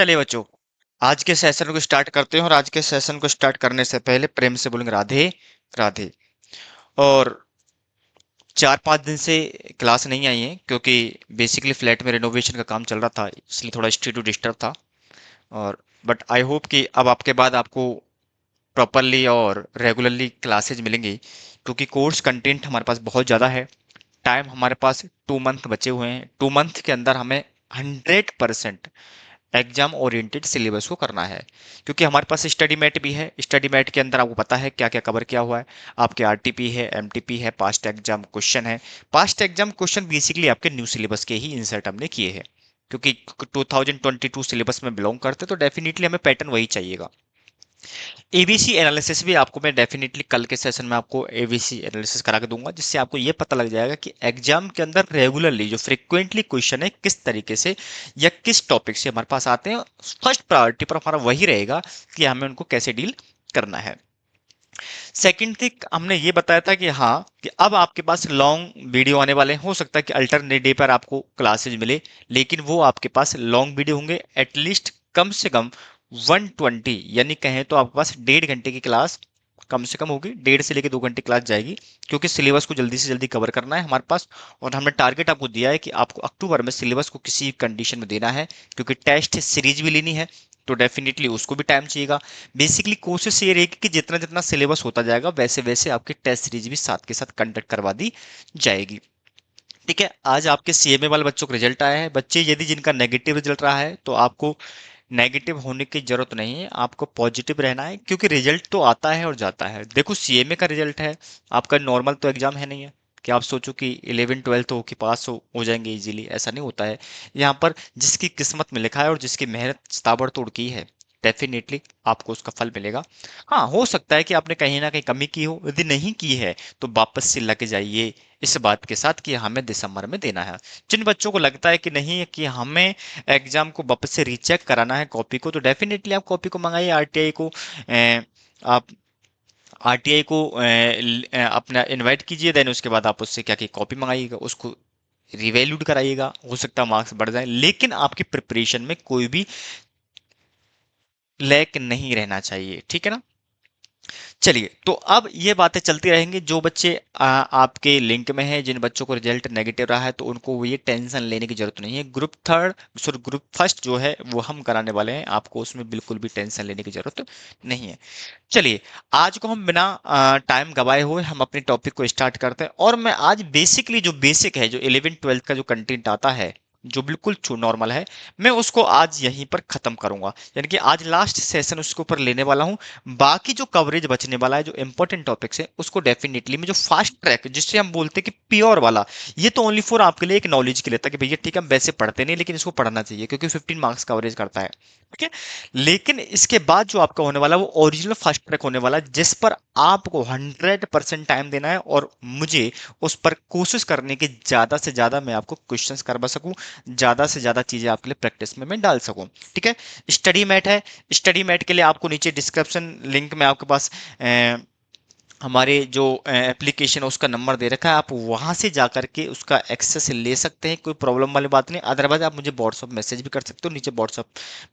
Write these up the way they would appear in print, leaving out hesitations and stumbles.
चलिए बच्चों, आज के सेशन को स्टार्ट करते हैं। और आज के सेशन को स्टार्ट करने से पहले प्रेम से बोलेंगे राधे राधे। और 4-5 दिन से क्लास नहीं आई है क्योंकि बेसिकली फ्लैट में रिनोवेशन का काम चल रहा था, इसलिए थोड़ा स्टडी डिस्टर्ब था। और बट आई होप कि अब आपके बाद आपको प्रॉपरली और रेगुलरली क्लासेज मिलेंगी, क्योंकि कोर्स कंटेंट हमारे पास बहुत ज़्यादा है। टाइम हमारे पास 2 मंथ बचे हुए हैं। 2 मंथ के अंदर हमें 100% एग्जाम ओरिएंटेड सिलेबस को करना है, क्योंकि हमारे पास स्टडी मैट भी है। स्टडी मैट के अंदर आपको पता है क्या क्या कवर किया हुआ है। आपके आरटीपी है, एमटीपी है, पास्ट एग्जाम क्वेश्चन है। पास्ट एग्जाम क्वेश्चन बेसिकली आपके न्यू सिलेबस के ही इंसर्ट हमने किए हैं, क्योंकि 2022 सिलेबस में बिलोंग करते तो डेफिनेटली हमें पैटर्न वही चाहिएगा। एबीसी एनालिसिस भी आपको मैं डेफिनेटली कल के सेशन में आपको एबीसी एनालिसिस करा के दूंगा, जिससे आपको ये पता लग जाएगा कि एग्जाम के अंदर रेगुलरली जो फ्रिक्वेंटली क्वेश्चन है किस तरीके से या किस टॉपिक से हमारे पास आते हैं। फर्स्ट प्रायोरिटी पर हमारा वही रहेगा कि हमें उनको कैसे डील करना है। सेकंड थिंग हमने ये बताया था कि हाँ, कि अब आपके पास लॉन्ग वीडियो आने वाले हैं। हो सकता है कि अल्टरनेट डे पर आपको क्लासेज मिले, लेकिन वो आपके पास लॉन्ग वीडियो होंगे। एटलीस्ट कम से कम 120, यानी कहें तो आपके पास 1.5 घंटे की क्लास कम से कम होगी। 1.5 से लेकर 2 घंटे क्लास जाएगी, क्योंकि सिलेबस को जल्दी से जल्दी कवर करना है हमारे पास। और हमने टारगेट आपको दिया है कि आपको अक्टूबर में सिलेबस को किसी कंडीशन में देना है, क्योंकि टेस्ट सीरीज भी लेनी है, तो डेफिनेटली उसको भी टाइम चाहिएगा। बेसिकली कोशिश ये रहेगी कि जितना जितना सिलेबस होता जाएगा वैसे वैसे आपकी टेस्ट सीरीज भी साथ के साथ कंडक्ट करवा दी जाएगी। ठीक है, आज आपके सीएमए वाले बच्चों का रिजल्ट आया है। बच्चे यदि जिनका नेगेटिव रिजल्ट रहा है तो आपको नेगेटिव होने की जरूरत नहीं है, आपको पॉजिटिव रहना है, क्योंकि रिजल्ट तो आता है और जाता है। देखो, सीएमए का रिजल्ट है, आपका नॉर्मल तो एग्जाम है नहीं है कि आप सोचो कि 11 12 हो कि पास हो जाएंगे इजीली, ऐसा नहीं होता है। यहाँ पर जिसकी किस्मत में लिखा है और जिसकी मेहनत ताबड़तोड़ की है, डेफिनेटली आपको उसका फल मिलेगा। हाँ, हो सकता है कि आपने कहीं ना कहीं कमी की हो। यदि नहीं की है तो वापस से लग जाइए इस बात के साथ कि हमें दिसंबर में देना है। जिन बच्चों को लगता है कि नहीं, कि हमें एग्जाम को वापस से रीचेक कराना है कॉपी को, तो डेफिनेटली आप कॉपी को मंगाइए। आरटीआई को आप आरटीआई को अपना इनवाइट कीजिए, देन उसके बाद आप उससे क्या कि कॉपी मंगाइएगा, उसको रिवैल्यूड कराइएगा। हो सकता है मार्क्स बढ़ जाए, लेकिन आपकी प्रिपरेशन में कोई भी लैक नहीं रहना चाहिए। ठीक है ना। चलिए, तो अब ये बातें चलती रहेंगी। जो बच्चे आपके लिंक में हैं, जिन बच्चों को रिजल्ट नेगेटिव रहा है, तो उनको ये टेंशन लेने की जरूरत नहीं है। ग्रुप फर्स्ट जो है वो हम कराने वाले हैं, आपको उसमें बिल्कुल भी टेंशन लेने की जरूरत नहीं है। चलिए, आज को हम बिना टाइम गवाए हुए हम अपने टॉपिक को स्टार्ट करते हैं। और मैं आज बेसिकली जो बेसिक है, जो 11 12 का जो कंटेंट आता है, जो बिल्कुल नॉर्मल है, मैं उसको आज यहीं पर खत्म करूंगा। यानी कि आज लास्ट सेशन उसके ऊपर लेने वाला हूं। बाकी जो कवरेज बचने वाला है, जो इंपॉर्टेंट टॉपिक्स है, उसको डेफिनेटली मैं जो फास्ट ट्रैक जिससे हम बोलते हैं कि प्योर वाला, ये तो ओनली फॉर आपके लिए एक नॉलेज के लिए था कि भैया ठीक है, हम वैसे पढ़ते नहीं लेकिन इसको पढ़ना चाहिए क्योंकि 15 मार्क्स कवरेज करता है। ठीक है। लेकिन इसके बाद जो आपका होने वाला है वो ओरिजिनल फास्ट ट्रैक होने वाला है, जिस पर आपको 100% टाइम देना है और मुझे उस पर कोशिश करने की ज्यादा से ज्यादा मैं आपको क्वेश्चंस करवा सकूं, ज्यादा से ज्यादा चीजें आपके लिए प्रैक्टिस में मैं डाल सकूं। ठीक है। स्टडी मैट है। स्टडी मैट के लिए आपको नीचे डिस्क्रिप्शन लिंक में आपके पास हमारे जो एप्लीकेशन है उसका नंबर दे रखा है, आप वहां से जाकर के उसका एक्सेस ले सकते हैं। कोई प्रॉब्लम वाली बात नहीं। अदरवाइज आप मुझे व्हाट्सअप मैसेज भी कर सकते हो, नीचे व्हाट्सअप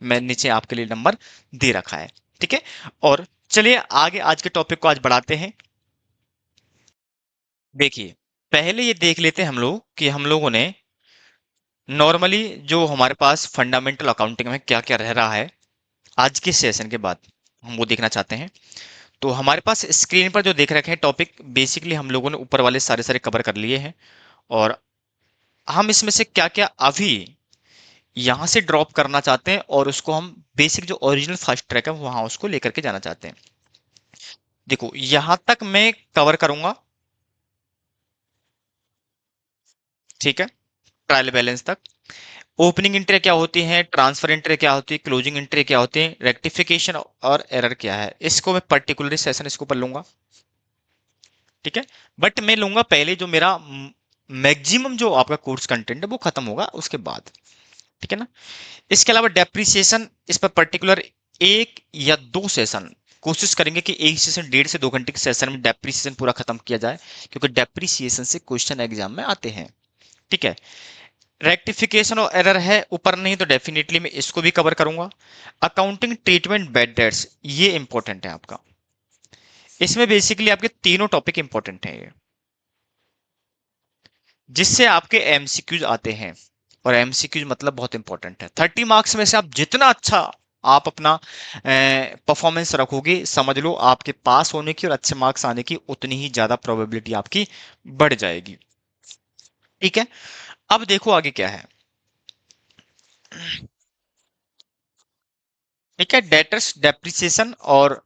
में नीचे आपके लिए नंबर दे रखा है। ठीक है। और चलिए आगे आज के टॉपिक को आज बढ़ाते हैं। देखिए, पहले ये देख लेते हैं हम लोग कि हम लोगों ने नॉर्मली जो हमारे पास फंडामेंटल अकाउंटिंग में क्या क्या रह रहा है आज के सेशन के बाद, हम वो देखना चाहते हैं। तो हमारे पास स्क्रीन पर जो देख रखे हैं टॉपिक, बेसिकली हम लोगों ने ऊपर वाले सारे सारे कवर कर लिए हैं। और हम इसमें से क्या क्या अभी यहां से ड्रॉप करना चाहते हैं और उसको हम बेसिक जो ओरिजिनल फर्स्ट ट्रैक है वहां उसको लेकर के जाना चाहते हैं। देखो, यहां तक मैं कवर करूंगा। ठीक है। ट्रायल बैलेंस तक। ओपनिंग एंट्री क्या होती है, ट्रांसफर एंट्री क्या होती है, क्लोजिंग एंट्री क्या होती है, रेक्टिफिकेशन और एरर क्या है, इसको मैं पर्टिकुलरली सेशन इसके ऊपर लूंगा। ठीक है। बट मैं लूंगा पहले जो मेरा मैक्सिमम जो आपका कोर्स कंटेंट है वो खत्म होगा उसके बाद। ठीक है ना। इसके अलावा डेप्रिसिएशन, इस पर पर्टिकुलर 1 या 2 सेशन कोशिश करेंगे कि एक सेशन 1.5 से 2 घंटे के सेशन में डेप्रिसिएशन पूरा खत्म किया जाए, क्योंकि डेप्रिसिएशन से क्वेश्चन एग्जाम में आते हैं। ठीक है। रेक्टिफिकेशन और एरर है ऊपर, नहीं तो डेफिनेटली मैं इसको भी कवर करूंगा। अकाउंटिंग ट्रीटमेंट बैड डेट्स, ये इंपॉर्टेंट है आपका। इसमें बेसिकली आपके तीनों टॉपिक इंपॉर्टेंट हैं ये, जिससे आपके एमसीक्यूज आते हैं। और एमसीक्यूज मतलब बहुत इंपॉर्टेंट है। 30 मार्क्स में से आप जितना अच्छा आप अपना परफॉर्मेंस रखोगे, समझ लो आपके पास होने की और अच्छे मार्क्स आने की उतनी ही ज्यादा प्रोबेबिलिटी आपकी बढ़ जाएगी। ठीक है, अब देखो आगे क्या है। ठीक है, डेटर्स डेप्रिसिएशन और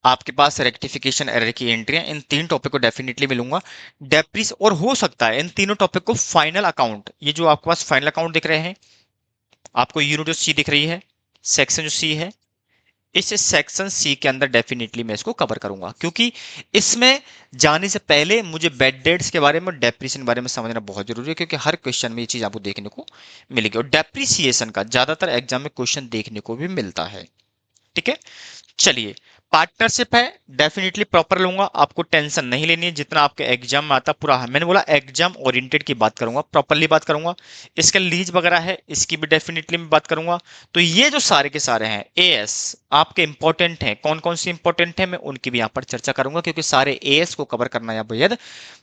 आपके पास रेक्टिफिकेशन एरर की एंट्री है, इन तीन टॉपिक को डेफिनेटली मिलूंगा। डेप्रिस और हो सकता है इन तीनों टॉपिक को फाइनल अकाउंट, ये जो आपके पास फाइनल अकाउंट दिख रहे हैं, आपको यूनिट जो सी दिख रही है, सेक्शन जो सी है, इस सेक्शन सी के अंदर डेफिनेटली मैं इसको कवर करूंगा, क्योंकि इसमें जाने से पहले मुझे बेड डेट्स के बारे में, डेप्रिसिएशन के बारे में समझना बहुत जरूरी है, क्योंकि हर क्वेश्चन में ये चीज आपको देखने को मिलेगी और डेप्रिसिएशन का ज्यादातर एग्जाम में क्वेश्चन देखने को भी मिलता है। ठीक है, चलिए। पार्टनरशिप है, डेफिनेटली प्रॉपर लूंगा, आपको टेंशन नहीं लेनी है, जितना आपके एग्जाम में आता पूरा है। मैंने बोला एग्जाम ओरिएंटेड की बात करूंगा, प्रॉपरली बात करूंगा। इसका लीज वगैरह है, इसकी भी डेफिनेटली मैं बात करूंगा। तो ये जो सारे के सारे हैं एएस आपके इंपॉर्टेंट हैं, कौन कौन सी इंपॉर्टेंट है मैं उनकी भी यहाँ पर चर्चा करूंगा, क्योंकि सारे एएस को कवर करना यहाँ बेहद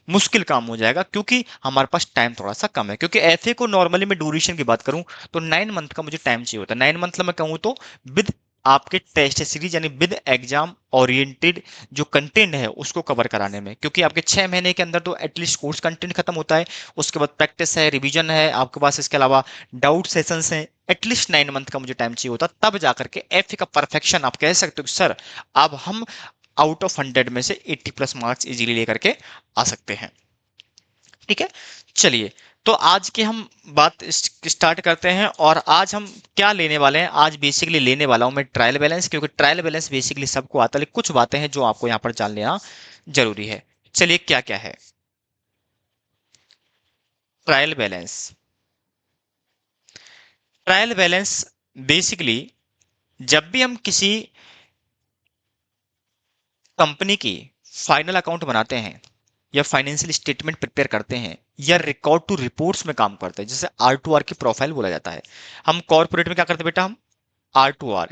मुश्किल काम हो जाएगा, क्योंकि हमारे पास टाइम थोड़ा सा कम है। क्योंकि एफए को नॉर्मली मैं ड्यूरेशन की बात करूं तो 9 मंथ का मुझे टाइम चाहिए होता है। 9 मंथ मैं कहूँ तो विद आपके टेस्ट सीरीज यानी विद एग्जाम ओरिएंटेड जो कंटेंट है उसको कवर कराने में, क्योंकि आपके 6 महीने के अंदर तो एटलीस्ट कोर्स कंटेंट खत्म होता है, उसके बाद प्रैक्टिस है, रिवीजन है आपके पास, इसके अलावा डाउट सेशंस हैं। एटलीस्ट 9 मंथ का मुझे टाइम चाहिए होता, तब जाकर के एफ का परफेक्शन आप कह सकते हो कि सर अब हम आउट ऑफ 100 में से 80+ मार्क्स इजीली लेकर के आ सकते हैं। ठीक है, चलिए। तो आज की हम बात स्टार्ट करते हैं, और आज हम क्या लेने वाले हैं। आज बेसिकली लेने वाला हूं मैं ट्रायल बैलेंस, क्योंकि ट्रायल बैलेंस बेसिकली सबको आता है, लेकिन कुछ बातें हैं जो आपको यहाँ पर जान लेना जरूरी है। चलिए, क्या क्या है trial balance. Trial balance basically जब भी हम किसी कंपनी की फाइनल अकाउंट बनाते हैं, या फाइनेंशियल स्टेटमेंट प्रिपेयर करते हैं, या रिकॉर्ड टू रिपोर्ट्स में काम करते हैं, जैसे R2R की प्रोफाइल बोला जाता है। हम कॉर्पोरेट में क्या करते हैं बेटा, हम R2R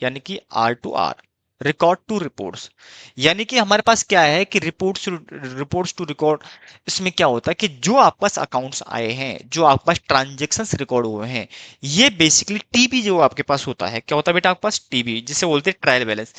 यानी कि R2R रिकॉर्ड टू रिपोर्ट्स, यानी कि हमारे पास क्या है कि रिपोर्ट्स टू रिकॉर्ड। इसमें क्या होता है कि जो आपके पास अकाउंट्स आए हैं, जो आपके पास ट्रांजेक्शन्स रिकॉर्ड हुए हैं, ये बेसिकली टीबी जो आपके पास होता है, क्या होता है बेटा आपके पास टीबी, जिसे बोलते हैं ट्रायल बैलेंस।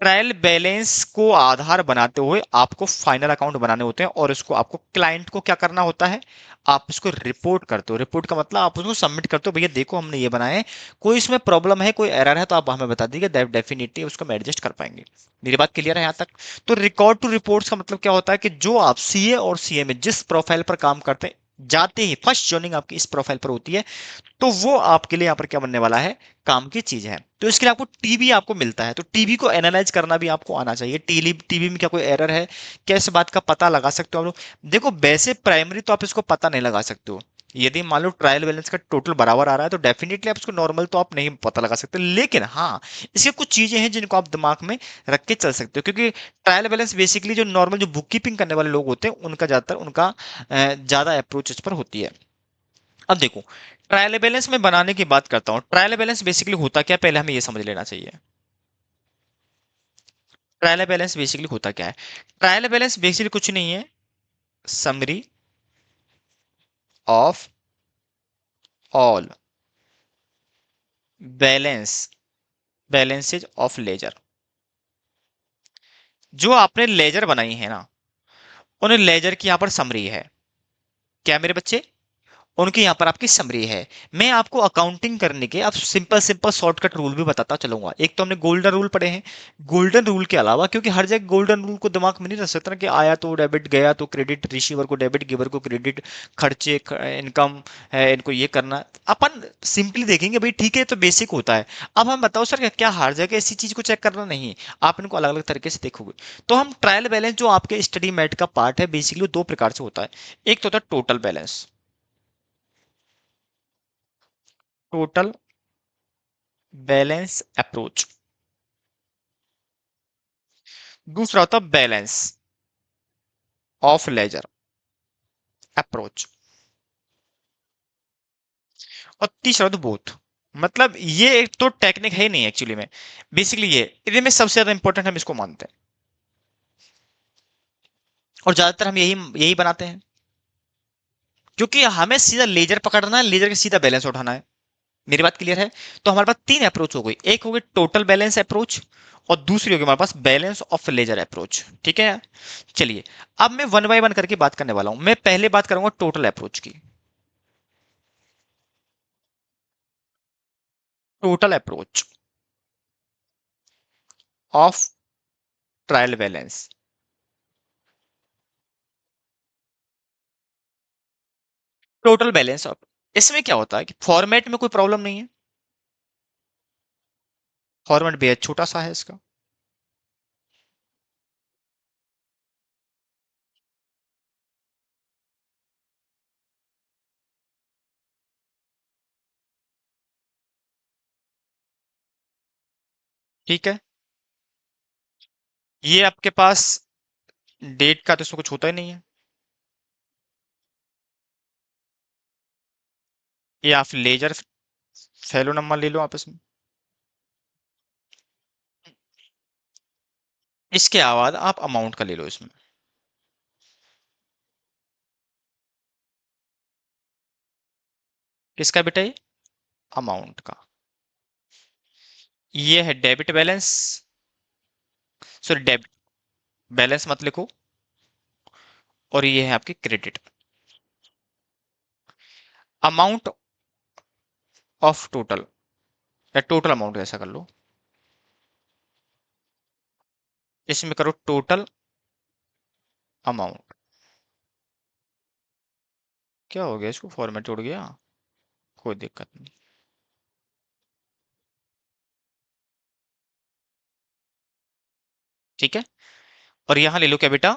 ट्रायल बैलेंस को आधार बनाते हुए आपको फाइनल अकाउंट बनाने होते हैं, और इसको आपको क्लाइंट को क्या करना होता है, आप इसको रिपोर्ट करते हो। रिपोर्ट का मतलब आप उसको सबमिट करते हो, भैया देखो हमने ये बनाए हैं, कोई इसमें प्रॉब्लम है, कोई एरर है तो आप हमें बता दीजिए, डेफिनेटली उसको हम एडजस्ट कर पाएंगे। मेरी बात क्लियर है यहाँ तक। तो रिकॉर्ड टू रिपोर्ट्स का मतलब क्या होता है कि जो आप सीए और सीए में जिस प्रोफाइल पर काम करते हैं, जाते ही फर्स्ट जॉइनिंग आपकी इस प्रोफाइल पर होती है, तो वो आपके लिए यहाँ पर क्या बनने वाला है, काम की चीज है। तो इसके लिए आपको टीबी आपको मिलता है, तो टीबी को एनालाइज करना भी आपको आना चाहिए। टीबी टीबी में क्या कोई एरर है, क्या इस बात का पता लगा सकते हो आप लोग। देखो वैसे प्राइमरी तो आप इसको पता नहीं लगा सकते हो, यदि मान लो ट्रायल बैलेंस का टोटल बराबर आ रहा है तो डेफिनेटली आप इसको नॉर्मल तो आप नहीं पता लगा सकते, लेकिन हाँ इसके कुछ चीजें हैं जिनको आप दिमाग में रख के चल सकते हो, क्योंकि ट्रायल बैलेंस बेसिकली जो नॉर्मल जो बुक कीपिंग करने वाले लोग होते हैं उनका ज्यादातर उनका ज्यादा अप्रोच इस पर होती है। अब देखो, ट्रायल बैलेंस में बनाने की बात करता हूं। ट्रायल बैलेंस बेसिकली होता क्या, पहले हमें ये समझ लेना चाहिए। ट्रायल बैलेंस बेसिकली होता क्या है। ट्रायल बैलेंस बेसिकली कुछ नहीं है, summary of all balance balances of ledger. जो आपने लेजर बनाई है ना, उन लेजर की यहां पर समरी है, क्या मेरे बच्चे, उनकी यहाँ पर आपकी समरी है। मैं आपको अकाउंटिंग करने के अब सिंपल सिंपल शॉर्टकट रूल भी बताता चलूंगा। एक तो हमने गोल्डन रूल पढ़े हैं, गोल्डन रूल के अलावा, क्योंकि हर जगह गोल्डन रूल को दिमाग में नहीं रख सकता ना, कि आया तो डेबिट, गया तो क्रेडिट, रिसीवर को डेबिट, गिवर को क्रेडिट, खर्चे इनकम है, इनको ये करना। अपन सिंपली देखेंगे भाई, ठीक है तो बेसिक होता है। अब हम बताओ सर क्या हर जगह इसी चीज को चेक करना, नहीं, आप इनको अलग अलग तरीके से देखोगे। तो हम ट्रायल बैलेंस जो आपके स्टडी मैट का पार्ट है, बेसिकली दो प्रकार से होता है। एक तो होता है total balance, total balance approach. दूसरा होता है बैलेंस ऑफ लेजर अप्रोच। और तीसरा तो बोथ। मतलब ये एक तो टेक्निक है ही नहीं एक्चुअली में, बेसिकली ये इनमें सबसे ज्यादा इंपॉर्टेंट हम इसको मानते हैं, और ज्यादातर हम यही यही बनाते हैं, क्योंकि हमें सीधा लेजर पकड़ना है, लेजर का सीधा बैलेंस उठाना है। मेरी बात क्लियर है? तो हमारे पास तीन अप्रोच हो गई, एक हो गई टोटल बैलेंस अप्रोच, और दूसरी होगी हमारे पास बैलेंस ऑफ लेजर अप्रोच। ठीक है, चलिए अब मैं वन बाय वन करके बात करने वाला हूं। मैं पहले बात करूंगा टोटल अप्रोच की। Total approach of trial balance. Total balance of, इसमें क्या होता है कि फॉर्मेट में कोई प्रॉब्लम नहीं है, फॉर्मेट बेहद छोटा सा है इसका। ठीक है, ये आपके पास डेट का तो इसमें कुछ होता ही नहीं है, ये आप लेजर फैलो नंबर ले लो आप इसमें। इसके बाद आप अमाउंट का ले लो इसमें। किसका बेटा? ये अमाउंट का। ये है debit balance, sorry debit balance मत लिखो, और ये है आपकी क्रेडिट अमाउंट ऑफ टोटल, या टोटल अमाउंट ऐसा कर लो, इसमें करो टोटल अमाउंट। क्या हो गया, इसको फॉर्मेट उड़ गया, कोई दिक्कत नहीं। ठीक है, और यहां ले लो क्या बेटा?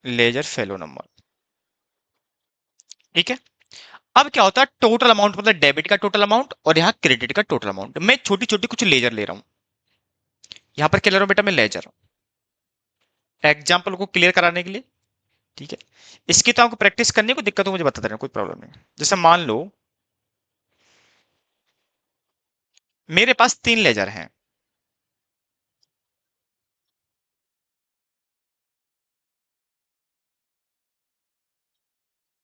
Ledger folio number. ठीक है, अब क्या होता है टोटल अमाउंट मतलब डेबिट का टोटल अमाउंट, और यहाँ क्रेडिट का टोटल अमाउंट। मैं छोटी छोटी कुछ लेजर ले रहा हूं, यहां पर क्या ले रहा हूं बेटा? मैं लेजर, एग्जाम्पल को क्लियर कराने के लिए। ठीक है, इसकी तो आपको प्रैक्टिस करनी है, कोई दिक्कत हो मुझे बता देना, कोई प्रॉब्लम नहीं। जैसे मान लो मेरे पास तीन लेजर हैं,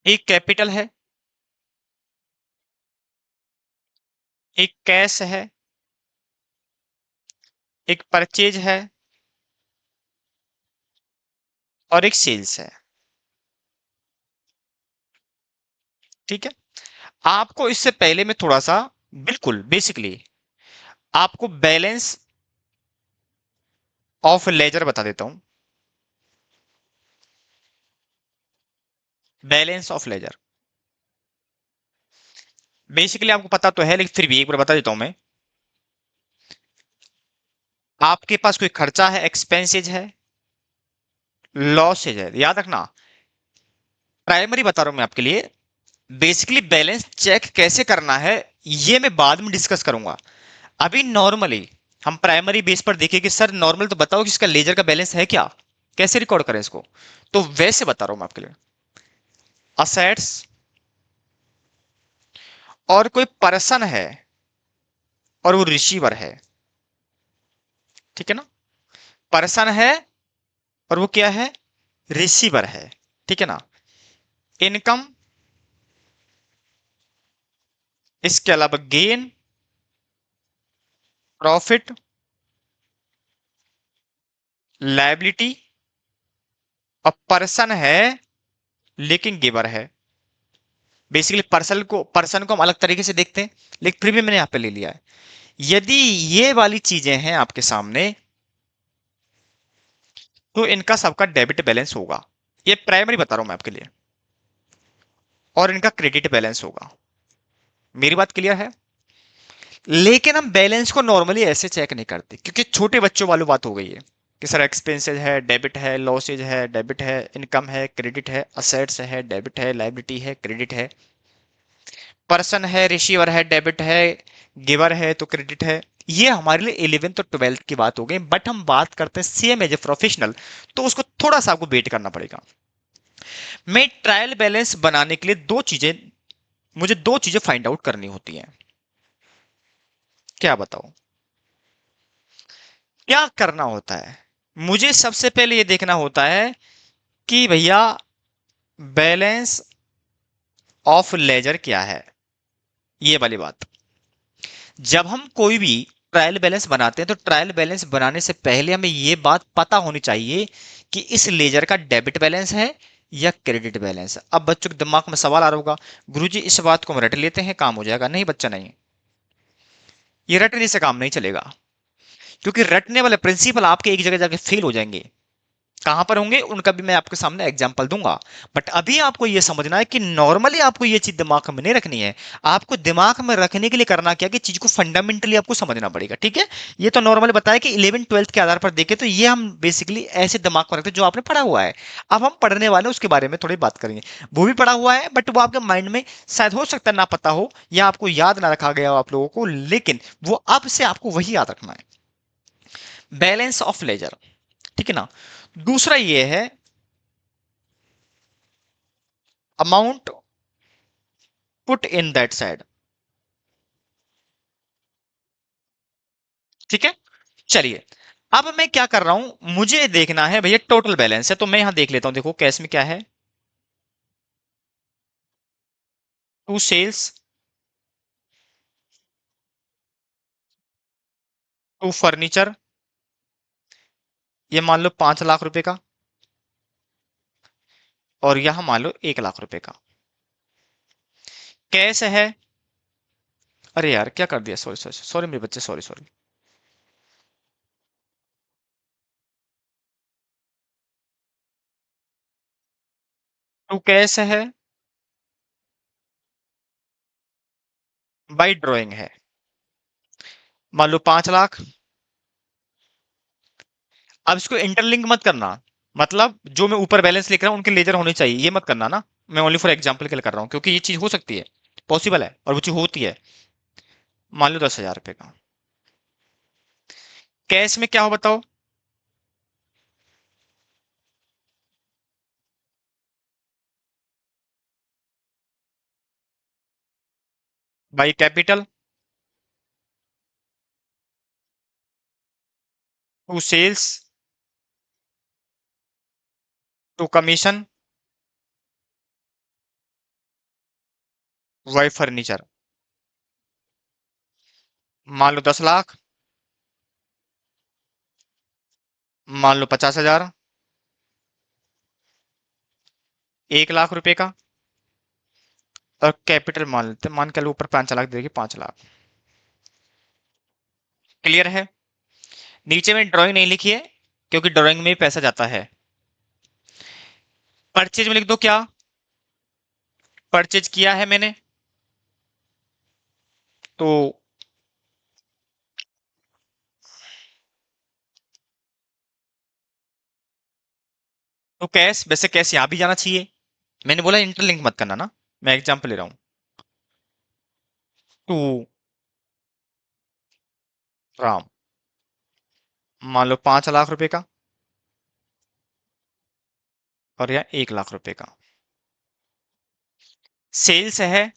एक कैपिटल है, एक कैश है, एक परचेज है, और एक सेल्स है। ठीक है, आपको इससे पहले मैं थोड़ा सा बिल्कुल बेसिकली आपको बैलेंस ऑफ लेजर बता देता हूं। बैलेंस ऑफ लेजर बेसिकली आपको पता तो है, लेकिन फिर भी एक बार बता देता हूं मैं। आपके पास कोई खर्चा है, एक्सपेंसेज है, लॉसेज है, याद रखना। प्राइमरी बता रहा हूं मैं आपके लिए, बेसिकली बैलेंस चेक कैसे करना है ये मैं बाद में डिस्कस करूंगा। अभी नॉर्मली हम प्राइमरी बेस पर देखें कि सर नॉर्मल तो बताओ कि इसका लेजर का बैलेंस है क्या, कैसे रिकॉर्ड करें इसको, तो वैसे बता रहा हूं मैं आपके लिए। असेट्स, और कोई पर्सन है और वो रिसीवर है। ठीक है ना, पर्सन है और वो क्या है? रिसीवर है। ठीक है ना, इनकम, इसके अलावा गेन, प्रॉफिट, लायबिलिटी, और पर्सन है लेकिन गिवर है। बेसिकली पर्सन को हम अलग तरीके से देखते हैं, लेकिन फिर भी मैंने यहां पे ले लिया है। यदि ये वाली चीजें हैं आपके सामने, तो इनका सबका डेबिट बैलेंस होगा। ये प्राइमरी बता रहा हूं मैं आपके लिए, और इनका क्रेडिट बैलेंस होगा। मेरी बात क्लियर है? लेकिन हम बैलेंस को नॉर्मली ऐसे चेक नहीं करते, क्योंकि छोटे बच्चों वाली बात हो गई है कि सर एक्सपेंसेज है, डेबिट है, लॉसेज है, डेबिट है, इनकम है, क्रेडिट है, असेट्स है, डेबिट है, लायबिलिटी है, क्रेडिट है, पर्सन है, रिसीवर है, डेबिट है, गिवर है तो क्रेडिट है। ये हमारे लिए 11th और 12th की बात हो गई, बट हम बात करते हैं सेम एज ए प्रोफेशनल, तो उसको थोड़ा सा आपको वेट करना पड़ेगा। मैं ट्रायल बैलेंस बनाने के लिए दो चीजें मुझे दो चीजें फाइंड आउट करनी होती हैं। क्या बताओ, क्या करना होता है? मुझे सबसे पहले ये देखना होता है कि भैया बैलेंस ऑफ लेजर क्या है। ये वाली बात, जब हम कोई भी ट्रायल बैलेंस बनाते हैं तो ट्रायल बैलेंस बनाने से पहले हमें ये बात पता होनी चाहिए कि इस लेजर का डेबिट बैलेंस है या क्रेडिट बैलेंस। अब बच्चों के दिमाग में सवाल आ रहा होगा, गुरुजी इस बात को हम रट लेते हैं काम हो जाएगा। नहीं बच्चा, नहीं, ये रटने से काम नहीं चलेगा, क्योंकि रटने वाले प्रिंसिपल आपके एक जगह जाके फेल हो जाएंगे। कहां पर होंगे उनका भी मैं आपके सामने एग्जांपल दूंगा। बट अभी आपको यह समझना है कि नॉर्मली आपको यह चीज दिमाग में नहीं रखनी है। आपको दिमाग में रखने के लिए करना क्या कि चीज को फंडामेंटली आपको समझना पड़ेगा, ठीक है। ये तो नॉर्मली बताया कि 11 12th के आधार पर देखें तो ये हम बेसिकली ऐसे दिमाग में रखते हैं जो आपने पढ़ा हुआ है। अब हम पढ़ने वाले हैं, उसके बारे में थोड़ी बात करेंगे। वो भी पढ़ा हुआ है बट वो आपके माइंड में शायद हो सकता है ना पता हो, या आपको याद ना रखा गया हो आप लोगों को, लेकिन वो अब से आपको वही याद रखना है, बैलेंस ऑफ लेजर, ठीक है ना। दूसरा ये है amount put in that side, ठीक है। चलिए, अब मैं क्या कर रहा हूं, मुझे देखना है भैया टोटल बैलेंस है, तो मैं यहां देख लेता हूं। देखो कैश में क्या है, टू सेल्स, टू फर्नीचर, ये मान लो 5 लाख रुपए का, और यहां मान लो 1 लाख रुपए का कैश है। अरे यार क्या कर दिया, सॉरी सॉरी सॉरी मेरे बच्चे, सॉरी सॉरी। टू कैश है, बाई ड्रॉइंग है, मान लो 5 लाख। अब इसको इंटरलिंक मत करना, मतलब जो मैं ऊपर बैलेंस लिख रहा हूं उनके लेजर होने चाहिए, ये मत करना ना। मैं ओनली फॉर एग्जाम्पल के लिए कर रहा हूं, क्योंकि ये चीज हो सकती है, पॉसिबल है, और वो चीज होती है। मान लो 10,000 रुपए का कैश में क्या हो बताओ। By capital, to sales, to commission, by furniture. मान लो 10 लाख, मान लो 50,000, 1 लाख रुपए का, और कैपिटल मान लेते, मान के लो ऊपर 5 लाख देगी, 5 लाख। क्लियर है। नीचे में ड्राइंग नहीं लिखी है क्योंकि ड्राइंग में ही पैसा जाता है। परचेज में लिख दो क्या, परचेज किया है मैंने, तो कैश, वैसे कैश यहां भी जाना चाहिए। मैंने बोला इंटरलिंक मत करना ना, मैं एग्जांपल ले रहा हूं। टू राम, मान लो 5 लाख रुपए का, और यहाँ 1 लाख रुपए का सेल्स है,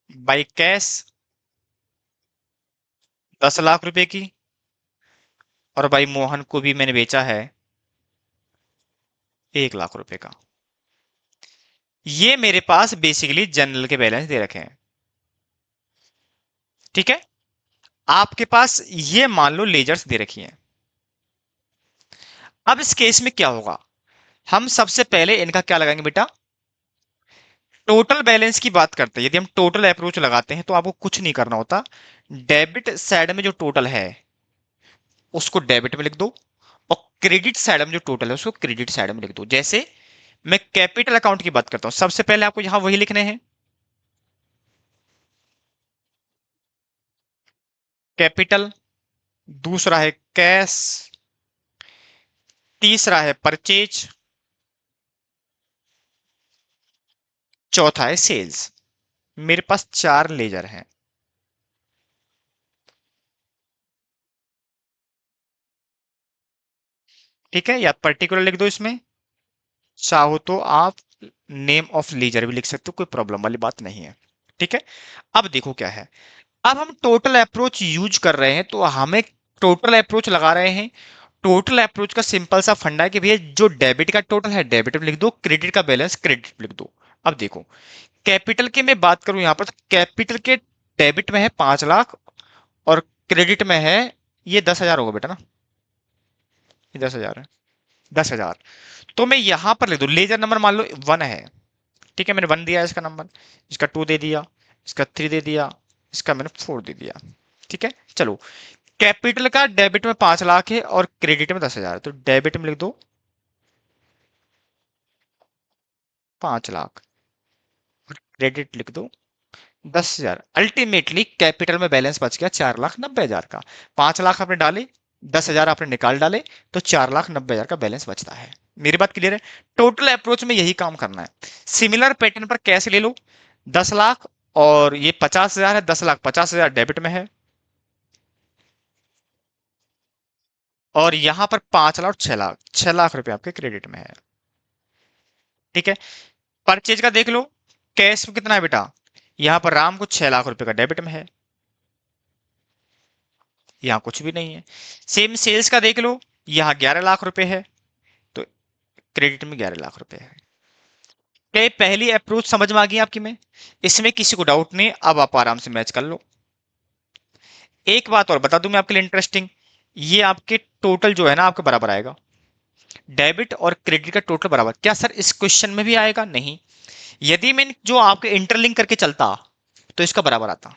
बाई कैश 10 लाख रुपए की, और भाई मोहन को भी मैंने बेचा है 1 लाख रुपए का। ये मेरे पास बेसिकली जनरल के बैलेंस दे रखे हैं, ठीक है। आपके पास ये मान लो लेजर्स दे रखी हैं। अब इस केस में क्या होगा, हम सबसे पहले इनका क्या लगाएंगे बेटा, टोटल बैलेंस की बात करते हैं। यदि हम टोटल अप्रोच लगाते हैं तो आपको कुछ नहीं करना होता, डेबिट साइड में जो टोटल है उसको डेबिट में लिख दो, और क्रेडिट साइड में जो टोटल है उसको क्रेडिट साइड में लिख दो। जैसे मैं कैपिटल अकाउंट की बात करता हूं, सबसे पहले आपको यहां वही लिखने हैं, कैपिटल। दूसरा है कैश, तीसरा है परचेज, चौथा है सेल्स। मेरे पास 4 लेजर हैं, ठीक है। या पर्टिकुलर लिख दो इसमें, चाहो तो आप नेम ऑफ लीजर भी लिख सकते हो, कोई प्रॉब्लम वाली बात नहीं है। ठीक है, अब देखो क्या है, अब हम टोटल अप्रोच यूज कर रहे हैं तो हमें टोटल अप्रोच लगा रहे हैं। टोटल अप्रोच का सिंपल सा फंडा है कि भैया जो डेबिट का टोटल है डेबिट में लिख दो, क्रेडिट का बैलेंस क्रेडिट में लिख दो। अब देखो कैपिटल की मैं बात करूं यहां पर, तो कैपिटल के डेबिट में है 5 लाख और क्रेडिट में है ये 10,000 होगा बेटा ना, ये 10,000 है, 10,000। तो मैं यहां पर लिख दूं लेजर नंबर मान लो 1 है। ठीक है, मैंने 1 दिया इसका नंबर, इसका 2 दे दिया, इसका 3 दे दिया, इसका मैंने 4 दे दिया। ठीक है, चलो कैपिटल का डेबिट में 5 लाख है और क्रेडिट में 10,000 है, तो डेबिट में लिख दो 5 लाख और क्रेडिट लिख दो 10,000। अल्टीमेटली कैपिटल में बैलेंस बच गया 4,90,000 का। 5 लाख आपने डाले, 10,000 आपने निकाल डाले, तो 4,90,000 का बैलेंस बचता है। मेरी बात क्लियर है? टोटल अप्रोच में यही काम करना है। सिमिलर पैटर्न पर कैसे ले लो, 10 लाख और ये 50,000 है, 10 लाख 50,000 डेबिट में है और यहां पर 5 लाख 6 लाख, 6 लाख रुपए आपके क्रेडिट में है। ठीक है, परचेज का देख लो, कैश में कितना है बेटा, यहां पर राम को 6 लाख रुपए का डेबिट में है, यहां कुछ भी नहीं है। सेम सेल्स का देख लो, यहां 11 लाख रुपए है, तो क्रेडिट में 11 लाख रुपए है। क्या ये पहली अप्रोच समझ में आ गई आपकी में? इसमें किसी को डाउट नहीं, अब आप आराम से मैच कर लो। एक बात और बता दूं मैं आपके लिए इंटरेस्टिंग, ये आपके टोटल जो है ना आपके बराबर आएगा, डेबिट और क्रेडिट का टोटल बराबर। क्या सर इस क्वेश्चन में भी आएगा? नहीं, यदि मैं जो आपके इंटरलिंक करके चलता तो इसका बराबर आता।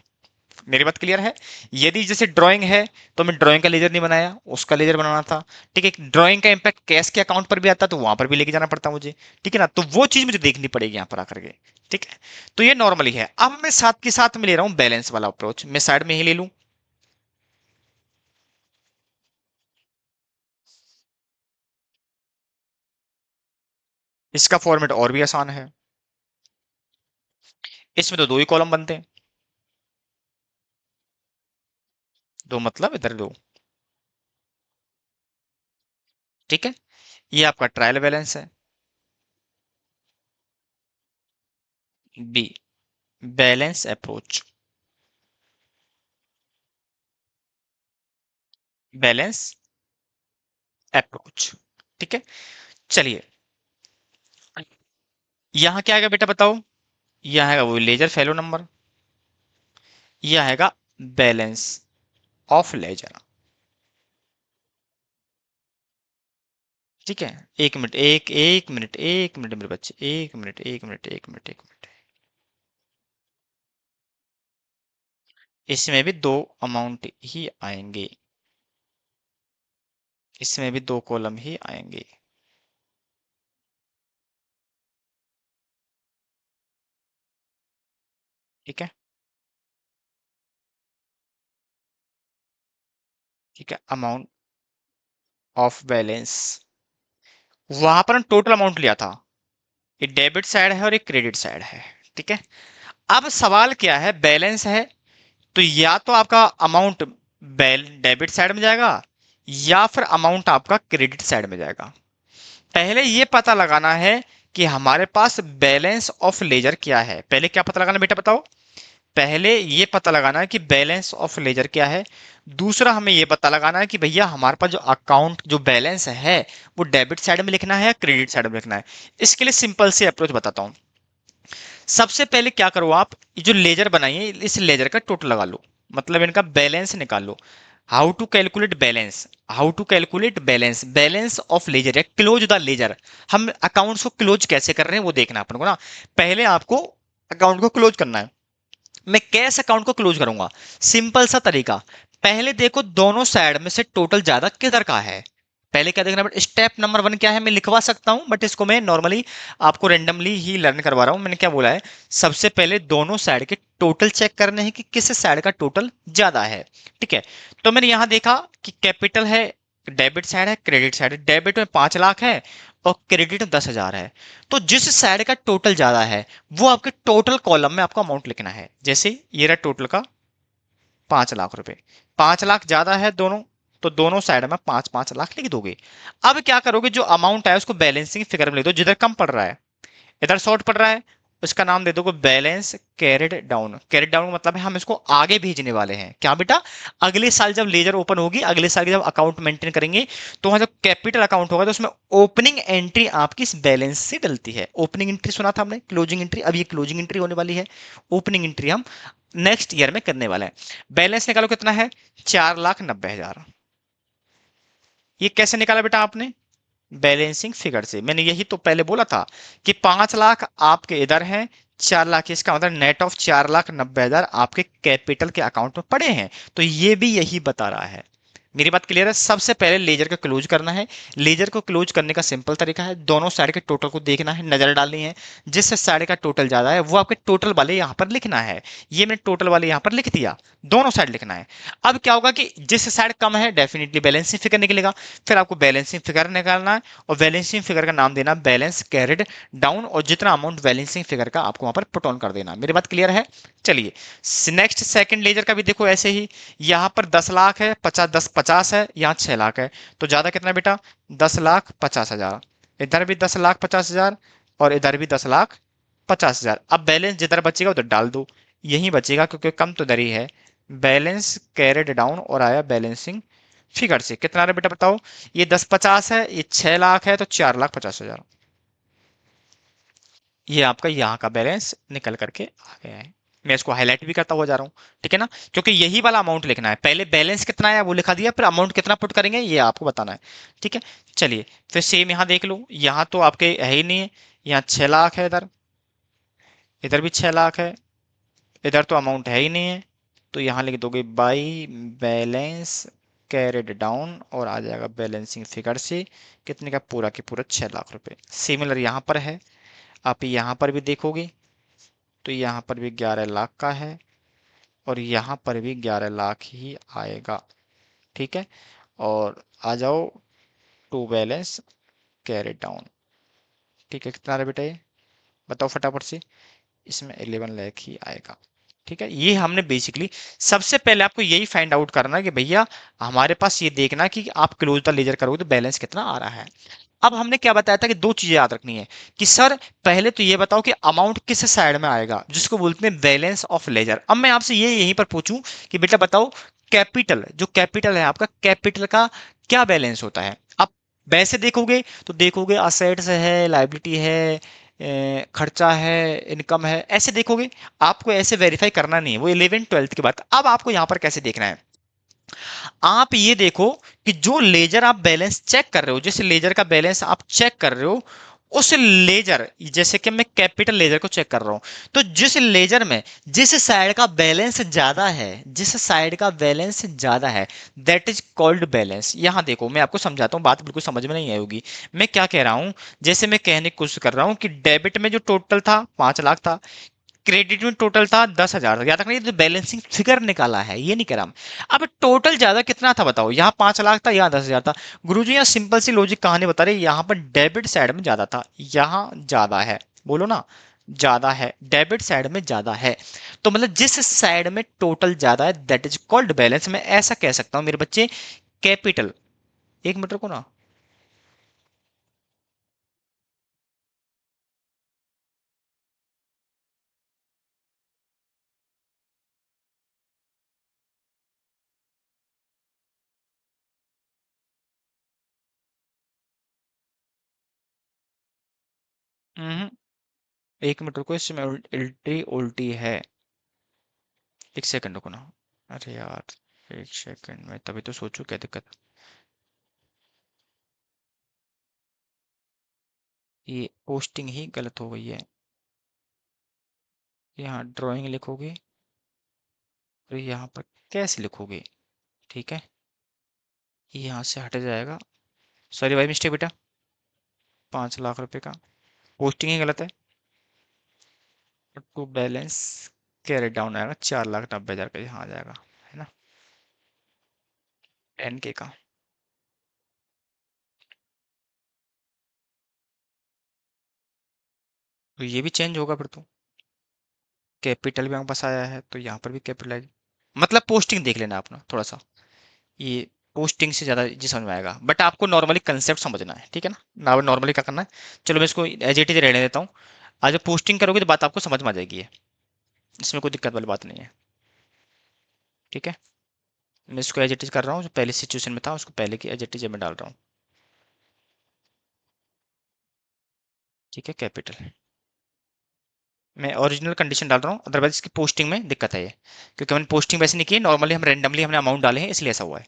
मेरी बात क्लियर है? यदि जैसे ड्राइंग है तो मैं ड्राइंग का लेजर नहीं बनाया, उसका लेजर बनाना था। ठीक है, ड्राइंग का इंपैक्ट कैश के अकाउंट पर भी आता तो वहां पर भी लेके जाना पड़ता मुझे। ठीक है ना, तो वो चीज मुझे देखनी पड़ेगी यहां पर आकर के। ठीक है, तो ये नॉर्मली है। अब मैं साथ के साथ में ले रहा हूं बैलेंस वाला अप्रोच, मैं साइड में ही ले लूं। इसका फॉर्मेट और भी आसान है, इसमें तो 2 ही कॉलम बनते हैं। दो मतलब इधर दो। ठीक है, ये आपका ट्रायल बैलेंस है, be balance approach, balance approach. ठीक है, चलिए यहां क्या आएगा बेटा बताओ, यह आएगा वो लेजर फेलो नंबर, यह आएगा बैलेंस ऑफ लेजर। ठीक है, एक मिनट, एक मिनट, एक मिनट मेरे बच्चे, एक मिनट, एक मिनट, एक मिनट, एक मिनट। इसमें भी 2 अमाउंट ही आएंगे, इसमें भी 2 कॉलम ही आएंगे। ठीक है, ठीक है, अमाउंट ऑफ बैलेंस, वहां पर हम टोटल अमाउंट लिया था, एक डेबिट साइड है और एक क्रेडिट साइड है। ठीक है, अब सवाल क्या है, बैलेंस है तो या तो आपका अमाउंट डेबिट साइड में जाएगा या फिर अमाउंट आपका क्रेडिट साइड में जाएगा। पहले ये पता लगाना है कि हमारे पास बैलेंस ऑफ लेजर क्या है। पहले क्या पता लगाना बेटा बताओ, पहले ये पता लगाना है कि बैलेंस ऑफ लेजर क्या है। दूसरा हमें ये पता लगाना है कि भैया हमारे पास जो अकाउंट जो बैलेंस है वो डेबिट साइड में लिखना है या क्रेडिट साइड में लिखना है। इसके लिए सिंपल सी अप्रोच बताता हूं। सबसे पहले क्या करो आप, ये जो लेजर बनाइए इस लेजर का टोटल लगा लो, मतलब इनका बैलेंस निकाल लो। How to calculate balance, how to calculate balance, balance of ledger है क्लोज द लेजर। हम अकाउंट्स को क्लोज कैसे कर रहे हैं वो देखना अपन को ना। पहले आपको अकाउंट को क्लोज करना है। मैं कैश अकाउंट को क्लोज करूंगा, सिंपल सा तरीका, पहले देखो दोनों साइड में से टोटल ज्यादा किधर का है। पहले क्या देखना, बट स्टेप नंबर 1 क्या है, मैं लिखवा सकता हूं बट इसको मैं नॉर्मली आपको रेंडमली ही लर्न करवा रहा हूं। मैंने क्या बोला है, सबसे पहले दोनों साइड के टोटल चेक करने हैं कि किस साइड का टोटल ज्यादा है। ठीक है, तो मैंने यहां देखा कि कैपिटल है, डेबिट साइड है, क्रेडिट साइड है। डेबिट में 5 लाख है और क्रेडिट में 10,000 है। तो जिस साइड का टोटल ज्यादा है वो आपके टोटल कॉलम में आपको अमाउंट लिखना है। जैसे ये रहा टोटल का 5 लाख रुपए, 5 लाख ज्यादा है दोनों, तो दोनों साइड में 5-5 लाख लिख दोगे। अब क्या करोगे, जो अमाउंट है उसको बैलेंसिंग फिगर में लिख दो जिधर कम पड़ रहा है। इधर शॉर्ट पड़ रहा है, उसका नाम दे दोगे balance carried down. Carried down मतलब है हम इसको आगे भेजने वाले हैं। क्या बेटा, अगले साल जब लेजर ओपन होगी, अगले साल जब अकाउंट मेंटेन करेंगे, तो वहां जब कैपिटल अकाउंट होगा तो उसमें ओपनिंग एंट्री आपकी इस बैलेंस से डलती है। ओपनिंग एंट्री सुना था हमने, क्लोजिंग एंट्री, अब ये क्लोजिंग एंट्री होने वाली है। ओपनिंग एंट्री हम नेक्स्ट ईयर में करने वाले हैं। बैलेंस निकालो कितना है, 4,90,000। ये कैसे निकाला बेटा आपने, बैलेंसिंग फिगर से। मैंने यही तो पहले बोला था कि 5 लाख आपके इधर हैं, 4 लाख, इसका मतलब नेट ऑफ 4,90,000 आपके कैपिटल के अकाउंट में पड़े हैं। तो ये भी यही बता रहा है। मेरी बात क्लियर है। सबसे पहले लेजर को क्लोज करना है। लेजर को क्लोज करने का सिंपल तरीका है, दोनों साइड के टोटल को देखना है, नजर डालनी है। जिस साइड का टोटल ज्यादा है वो आपके टोटल वाले यहां पर लिखना है। ये मैंने टोटल वाले यहां पर लिख दिया, दोनों साइड लिखना है। अब क्या होगा कि जिस साइड कम है डेफिनेटली बैलेंसिंग फिगर निकलेगा। फिर आपको बैलेंसिंग फिगर निकालना है और बैलेंसिंग फिगर का नाम देना बैलेंस कैरिड डाउन, और जितना अमाउंट बैलेंसिंग फिगर का आपको वहां पर पुट ऑन कर देना। मेरी बात क्लियर है। चलिए नेक्स्ट सेकंड लेजर का भी देखो ऐसे ही। यहां पर 10 लाख है, 50 है, यहाँ 6 लाख है। तो ज्यादा कितना है बेटा, 10,50,000। इधर भी 10,50,000 और इधर भी 10,50,000। अब बैलेंस जिधर बचेगा उधर डाल दो, यही बचेगा क्योंकि कम तो दर ही है। बैलेंस कैरेड डाउन और आया बैलेंसिंग फिगर से कितना आ रहा है बेटा बताओ। ये 10,50 है, ये 6 लाख है, तो 4,50,000। ये आपका यहाँ का बैलेंस निकल करके आ गया है। मैं इसको हाईलाइट भी करता हुआ जा रहा हूँ, ठीक है ना, क्योंकि यही वाला अमाउंट लिखना है। पहले बैलेंस कितना है वो लिखा दिया, फिर अमाउंट कितना पुट करेंगे ये आपको बताना है, ठीक है। चलिए फिर सेम यहाँ देख लो, यहाँ तो आपके है ही नहीं है, यहाँ 6 लाख है, इधर इधर भी 6 लाख है, इधर तो अमाउंट है ही नहीं है। तो यहाँ लिख दोगे बाई बैलेंस कैरेड डाउन और आ जाएगा बैलेंसिंग फिगर से कितने का, पूरा के पूरा 6 लाख रुपए। सिमिलर यहाँ पर है, आप यहाँ पर भी देखोगे तो यहाँ पर भी 11 लाख का है और यहाँ पर भी 11 लाख ही आएगा, ठीक है। और आ जाओ टू बैलेंस कैरी डाउन, ठीक है। कितना रहा बेटा ये बताओ फटाफट से, इसमें 11 लाख ही आएगा, ठीक है। ये हमने बेसिकली सबसे पहले आपको यही फाइंड आउट करना है कि भैया हमारे पास ये देखना कि आप क्लोज द लेजर करोगे तो बैलेंस कितना आ रहा है। अब हमने क्या बताया था कि दो चीजें याद रखनी है कि सर पहले तो ये बताओ कि अमाउंट किस साइड में आएगा, जिसको बोलते हैं बैलेंस ऑफ लेजर। अब मैं आपसे ये यहीं पर पूछूं कि बेटा बताओ कैपिटल, जो कैपिटल है आपका, कैपिटल का क्या बैलेंस होता है। आप वैसे देखोगे तो देखोगे असेट्स है, लाइबिलिटी है, खर्चा है, इनकम है, ऐसे देखोगे। आपको ऐसे वेरीफाई करना नहीं है, वो 11th 12th की बात। अब आपको यहां पर कैसे देखना है, आप ये देखो कि जो लेजर आप बैलेंस चेक कर रहे हो, जिस लेजर का बैलेंस आप चेक कर रहे हो, उस लेजर, जैसे कि मैं कैपिटल लेजर को चेक कर रहा हूं, तो जिस लेजर में जिस साइड का बैलेंस ज्यादा है, जिस साइड का बैलेंस ज्यादा है, दैट इज कॉल्ड बैलेंस। यहां देखो मैं आपको समझाता हूं, बात बिल्कुल समझ में नहीं आई होगी। मैं क्या कह रहा हूं, जैसे मैं कहने की कोशिश कर रहा हूं कि डेबिट में जो टोटल था 5 लाख था, क्रेडिट में टोटल था 10,000। याद रखना ये तो बैलेंसिंग फिगर निकाला है, ये नहीं कह रहा हम। अब टोटल ज्यादा कितना था बताओ, यहाँ 5 लाख था, यहाँ 10,000 था। गुरुजी यहाँ सिंपल सी लॉजिक कहानी बता रहे, यहाँ पर डेबिट साइड में ज्यादा था, यहाँ ज्यादा है, बोलो ना, ज्यादा है, डेबिट साइड में ज्यादा है। तो मतलब जिस साइड में टोटल ज्यादा है दैट इज कॉल्ड बैलेंस। मैं ऐसा कह सकता हूँ मेरे बच्चे, कैपिटल, एक मीटर को ना, हम्म, एक मीटर को, इसमें उल्टी उल्टी है। एक सेकंड रुको ना, अरे यार एक सेकंड में, तभी तो सोचू क्या दिक्कत। ये पोस्टिंग ही गलत हो गई है। यहाँ ड्राइंग लिखोगे और यहाँ पर कैसे लिखोगे, ठीक है, ये यहाँ से हट जाएगा। सॉरी भाई मिस्टेक बेटा, 5 लाख रुपए का पोस्टिंग ही गलत है। टू बैलेंस कैरी डाउन आएगा 4,90,000 का, यहाँ आ जाएगा, है ना, 10K का। तो ये भी चेंज होगा फिर तो, कैपिटल भी हमारे पास आया है तो यहाँ पर भी कैपिटल, मतलब पोस्टिंग देख लेना अपना थोड़ा सा, ये पोस्टिंग से ज्यादा जी समझ में आएगा। बट आपको नॉर्मली कंसेप्ट समझना है, ठीक है ना, नॉर्मली क्या करना है। चलो मैं इसको एज इट इज रहने देता हूँ। आज जब पोस्टिंग करोगे तो बात आपको समझ में आ जाएगी है, इसमें कोई दिक्कत वाली बात नहीं है। ठीक है, मैं इसको एज इट इज कर रहा हूँ, जो पहले सिचुएशन में था उसको पहले की एज इट इज में डाल रहा हूँ। ठीक है, कैपिटल मैं ओरिजिनल कंडीशन डाल रहा हूँ, अदरवाइज इसकी पोस्टिंग में दिक्कत है ये, क्योंकि हमने पोस्टिंग वैसे नहीं की है, नॉर्मली हम रेंडमली हमने अमाउंट डाले हैं इसलिए ऐसा हुआ है।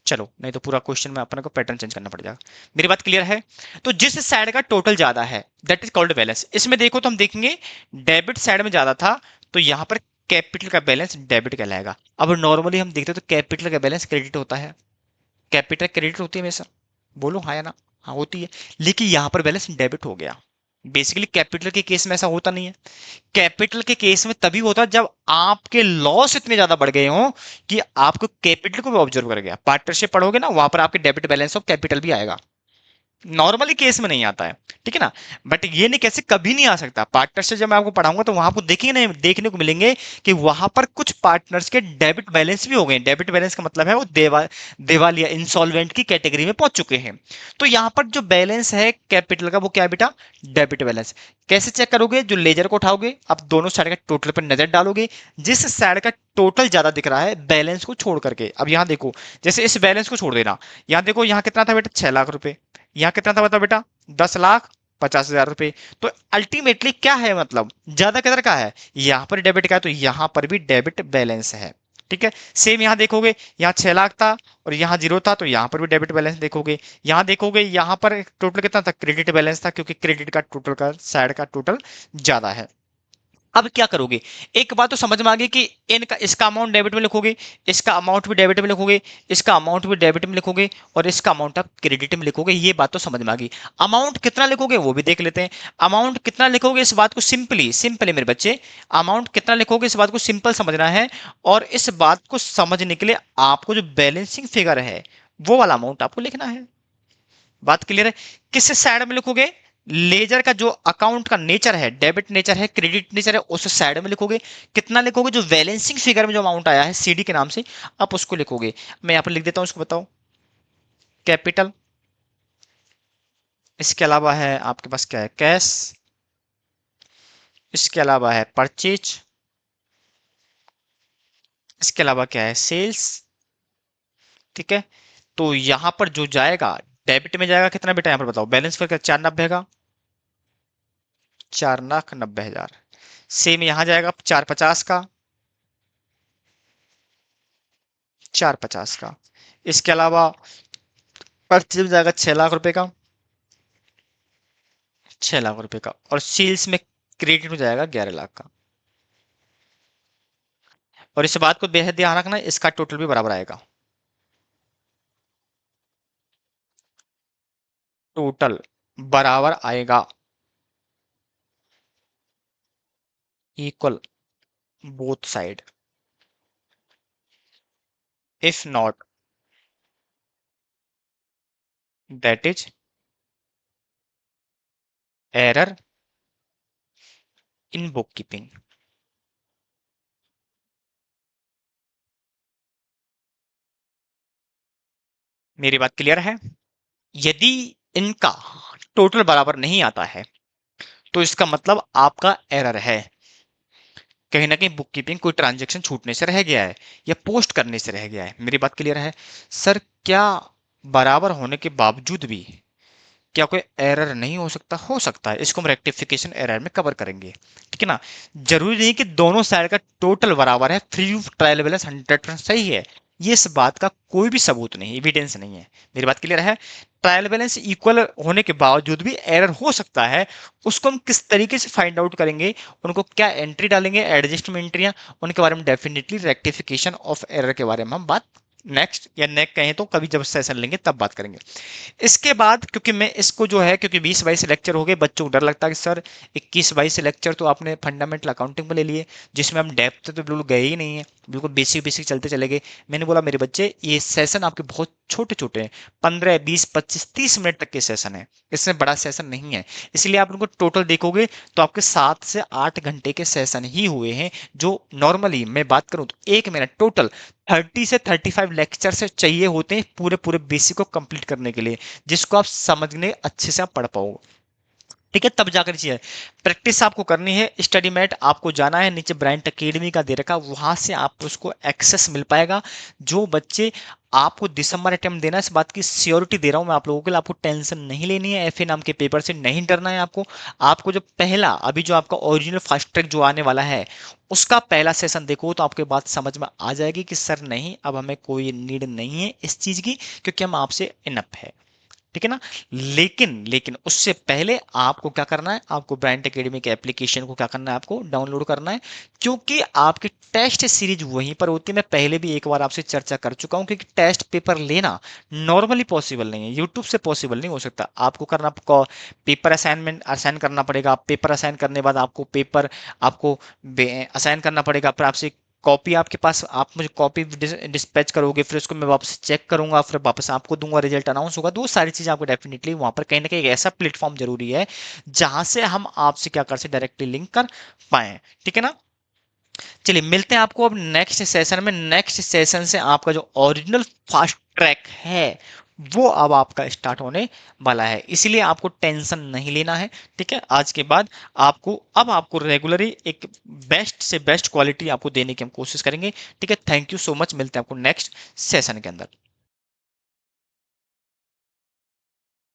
चलो, नहीं तो पूरा क्वेश्चन में अपने को पैटर्न चेंज करना पड़ जाएगा। मेरी बात क्लियर है? तो जिस साइड का टोटल ज्यादा है दैट इज कॉल्ड बैलेंस। इसमें देखो तो हम देखेंगे डेबिट साइड में ज्यादा था, तो यहाँ पर कैपिटल का बैलेंस डेबिट कहलाएगा। अब नॉर्मली हम देखते हैं तो कैपिटल का बैलेंस क्रेडिट होता है, कैपिटल क्रेडिट होती है हमेशा, बोलो हाँ या ना? हाँ होती है, लेकिन यहाँ पर बैलेंस डेबिट हो गया। बेसिकली कैपिटल के केस में ऐसा होता नहीं है। कैपिटल के केस में तभी होता है जब आपके लॉस इतने ज्यादा बढ़ गए हों कि आपको कैपिटल को भी ऑब्जर्व कर गया। पार्टनरशिप पढ़ोगे ना, वहां पर आपके डेबिट बैलेंस ऑफ कैपिटल भी आएगा, नॉर्मली केस में नहीं आता है। ठीक है ना? बट ये नहीं कैसे कभी नहीं आ सकता। पार्टनरशिप जब मैं आपको पढ़ाऊंगा तो वहां आपको देखेंगे नहीं, देखने को मिलेंगे कि वहां पर कुछ पार्टनर्स के डेबिट बैलेंस भी हो गए। डेबिट बैलेंस का मतलब है वो दिवालिया इंसॉल्वेंट की कैटेगरी में पहुंच चुके हैं। तो यहां पर जो बैलेंस है कैपिटल का वो क्या है बेटा? Debit balance. कैसे चेक करोगे? जो लेजर को उठाओगे, आप दोनों साइड का टोटल पर नजर डालोगे, जिस साइड का टोटल ज्यादा दिख रहा है बैलेंस को छोड़ करके। अब यहां देखो, जैसे इस बैलेंस को छोड़ देना, यहां देखो यहां कितना था बेटा? 6 लाख रुपए। यहाँ कितना था बता बेटा? 10,50,000 रुपए। तो अल्टीमेटली क्या है, मतलब ज्यादा किधर का है? यहाँ पर डेबिट का है, तो यहाँ पर भी डेबिट बैलेंस है। ठीक है, सेम यहाँ देखोगे, यहाँ 6 लाख था और यहाँ 0 था, तो यहाँ पर भी डेबिट बैलेंस देखोगे। यहाँ देखोगे, यहाँ पर टोटल कितना था? क्रेडिट बैलेंस था, क्योंकि क्रेडिट का टोटल का साइड का टोटल ज्यादा है। अब क्या करोगे? एक बात तो समझ में आ गई कि इनका इसका अमाउंट डेबिट में लिखोगे, इसका अमाउंट भी डेबिट में लिखोगे, इसका अमाउंट भी डेबिट में लिखोगे, और इसका अमाउंट आप क्रेडिट में लिखोगे। ये बात तो समझ में आ गई। अमाउंट कितना लिखोगे वो भी देख लेते हैं। अमाउंट कितना लिखोगे इस बात को सिंपली सिंपली मेरे बच्चे, अमाउंट कितना लिखोगे इस बात को सिंपल समझना है। और इस बात को समझने के लिए आपको जो बैलेंसिंग फिगर है वो वाला अमाउंट आपको लिखना है। बात क्लियर है? किस साइड में लिखोगे? लेजर का जो अकाउंट का नेचर है, डेबिट नेचर है, क्रेडिट नेचर है, उस साइड में लिखोगे। कितना लिखोगे? जो बैलेंसिंग फिगर में जो अमाउंट आया है सीडी के नाम से, आप उसको लिखोगे। मैं यहां पर लिख देता हूं, उसको बताओ। कैपिटल, इसके अलावा है आपके पास क्या है? कैश, इसके अलावा है परचेज, इसके अलावा क्या है? सेल्स। ठीक है, तो यहां पर जो जाएगा डेबिट में जाएगा कितना बेटा? यहां पर बताओ बैलेंस फिगर 490 का, 4,90,000। सेम यहां जाएगा 450 का, 450 का। इसके अलावा परचेज में जाएगा 6 लाख रुपए का, 6 लाख रुपए का। और सेल्स में क्रेडिट में जाएगा 11 लाख का। और इस बात को बेहद ध्यान रखना, इसका टोटल भी बराबर आएगा। टोटल बराबर आएगा, equal both side. If not that is error in book keeping. मेरी बात क्लियर है? यदि इनका टोटल बराबर नहीं आता है तो इसका मतलब आपका एरर है, कहीं ना कहीं बुक कीपिंग कोई ट्रांजेक्शन छूटने से रह गया है या पोस्ट करने से रह गया है। मेरी बात क्लियर है? सर क्या बराबर होने के बावजूद भी क्या कोई एरर नहीं हो सकता? हो सकता है, इसको हम रेक्टिफिकेशन एरर में कवर करेंगे। ठीक है ना? जरूरी नहीं कि दोनों साइड का टोटल बराबर है, फ्री ट्रायल बैलेंस 100% सही है, ये इस बात का कोई भी सबूत नहीं, एविडेंस नहीं है। मेरी बात क्लियर है? ट्रायल बैलेंस इक्वल होने के बावजूद भी एरर हो सकता है, उसको हम किस तरीके से फाइंड आउट करेंगे, उनको क्या एंट्री डालेंगे, एडजस्टमेंट एंट्रियां, उनके बारे में डेफिनेटली रेक्टिफिकेशन ऑफ एरर के बारे में हम बात नेक्स्ट या नेक कहें तो कभी जब सेशन लेंगे तब बात करेंगे। इसके बाद क्योंकि मैं इसको जो है, क्योंकि 20-22 लेक्चर हो गए, बच्चों को डर लगता है कि सर 21-22 लेक्चर तो आपने फंडामेंटल अकाउंटिंग में ले लिए, जिसमें हम डेप्थ तो बिल्कुल गए ही नहीं है, बिल्कुल बेसिक बेसिक चलते चले गए। मैंने बोला मेरे बच्चे ये सेशन आपके बहुत छोटे छोटे हैं, 15, 20, 25, 30 मिनट तक के सेशन है, इसमें बड़ा सेशन नहीं है। इसलिए आप उनको टोटल देखोगे तो आपके 7 से 8 घंटे के सेशन ही हुए हैं, जो नॉर्मली मैं बात करूं तो एक मिनट टोटल 30 से 35 लेक्चर से चाहिए होते हैं पूरे पूरे बेसिक को कंप्लीट करने के लिए, जिसको आप समझने अच्छे से आप पढ़ पाओ। ठीक है, तब जाकर चाहिए प्रैक्टिस आपको करनी है। स्टडी मैट आपको जाना है, नीचे ब्रांड एकेडमी का दे रखा, वहां से आपको उसको एक्सेस मिल पाएगा। जो बच्चे आपको दिसंबर अटेम्प्ट देना है, इस बात की श्योरिटी दे रहा हूं मैं आप लोगों के लिए, आपको टेंशन नहीं लेनी है, एफए नाम के पेपर से नहीं डरना है आपको। आपको जो पहला अभी जो आपका ओरिजिनल फास्ट ट्रैक जो आने वाला है, उसका पहला सेशन देखो तो आपके बात समझ में आ जाएगी कि सर नहीं, अब हमें कोई नीड नहीं है इस चीज की, क्योंकि हम आपसे इनफ है। ठीक है ना। लेकिन लेकिन उससे पहले आपको क्या करना है, आपको ब्रांड एकेडमी के एप्लीकेशन को क्या करना है, आपको डाउनलोड करना है, क्योंकि आपकी टेस्ट सीरीज वहीं पर होती है। मैं पहले भी एक बार आपसे चर्चा कर चुका हूं, क्योंकि टेस्ट पेपर लेना नॉर्मली पॉसिबल नहीं है, यूट्यूब से पॉसिबल नहीं हो सकता। आपको करना, पेपर असाइनमेंट असाइन करना पड़ेगा, पेपर असाइन करने के बाद आपको पेपर आपको असाइन करना पड़ेगा, फिर आपसे कॉपी आपके पास, आप मुझे कॉपी डिस्पैच करोगे, फिर उसको मैं वापस चेक करूंगा, फिर वापस आपको दूंगा, रिजल्ट अनाउंस होगा। तो वो सारी चीजें आपको डेफिनेटली वहां पर कहीं ना कहीं एक ऐसा प्लेटफॉर्म जरूरी है जहां से हम आपसे क्या कर सकते, डायरेक्टली लिंक कर पाए। ठीक है ना। चलिए मिलते हैं आपको अब नेक्स्ट सेशन में। नेक्स्ट सेशन से आपका जो ओरिजिनल फास्ट ट्रैक है वो अब आपका स्टार्ट होने वाला है, इसलिए आपको टेंशन नहीं लेना है। ठीक है, आज के बाद आपको रेगुलरली एक बेस्ट से बेस्ट क्वालिटी आपको देने की हम कोशिश करेंगे। ठीक है, थैंक यू सो मच, मिलते हैं आपको नेक्स्ट सेशन के अंदर।